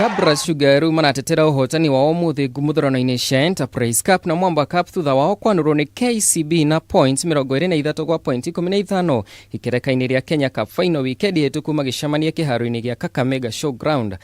Kabras Sugaru manatetera uhotani wao muthi ngumuthurano-ini cia Enterprise Cup na Mwamba Cup thutha wao kwanurwo ni KCB na points 23 kwa point 15 ikereka-ini ria Kenya Cup final weekend hituku magicemania kiharo-ini gia Kameme Showground.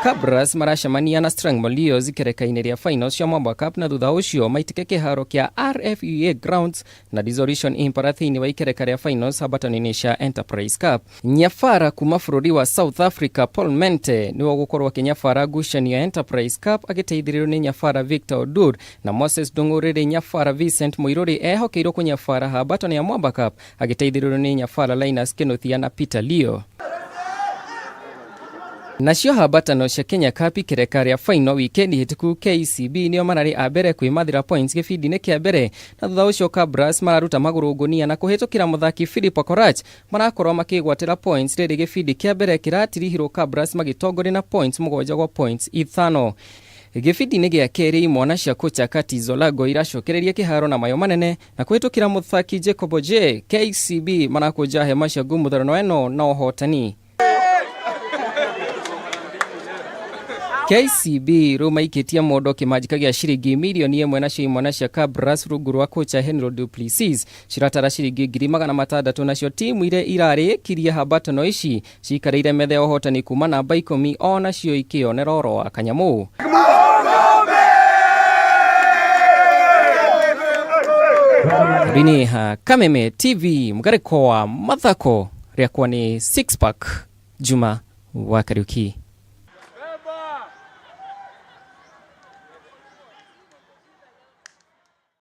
Kabras maracemania na Strang Molios ikereka-ini ria finals cia Mwamba Cup na thutha ucio maitike kiharo kia RFUA Grounds na Dissolution Impala thiini wa ikereka ria finals habatano-ini cia Enterprise Cup. Nyafara kuma bururi wa South Africa Paul Mente niwe gukorwo kinyafara gucania Enterprise Cup agiteithirirwo ni Nyafara Victor Odur na Moses Dunguriri Nyafara Vincent Muiruri ehokeirwo kunyafara habatano ya Mwamba Cup agiteithirirwo ni Nyafara Linus Kenothia na Peter Leo. Nacio habatano cia Kenya Cup ikereka ria final weekend hituku KCB nio marari abere kwimathira points gibindi-ini kia mbere na thutha ucio Kabras mararuta maguru ngunia na kuhitukira muthaki Philip Okorach marakorwo makigwatira points riri gibindi kia mbere kiratirihirwo Kabras magitongori na points 7 kwa points 5. Gibindi-ini gia keri imwana cia kocha Kati Zolago iracokereria kiharo na mayo manene na kuhitukira muthaki Jacob J. KCB marakuja hema cia ngumuthurano eno na uhotani. KCB rumaikitia modo kimajika gia shiringi milioni 1 nacio imwana cia Kabras rungu rwa kocha Henry Duplessis ciratara shiringi 600,000 nacio timu ire irari kiria habatano ici cikarire metha ya uhotani kuma namba 10 ona cio ikionera oro wa kanyamu. Biniha Kameme TV mugareko wa mathako riakwa ni 6 pack Juma wa Kariuki.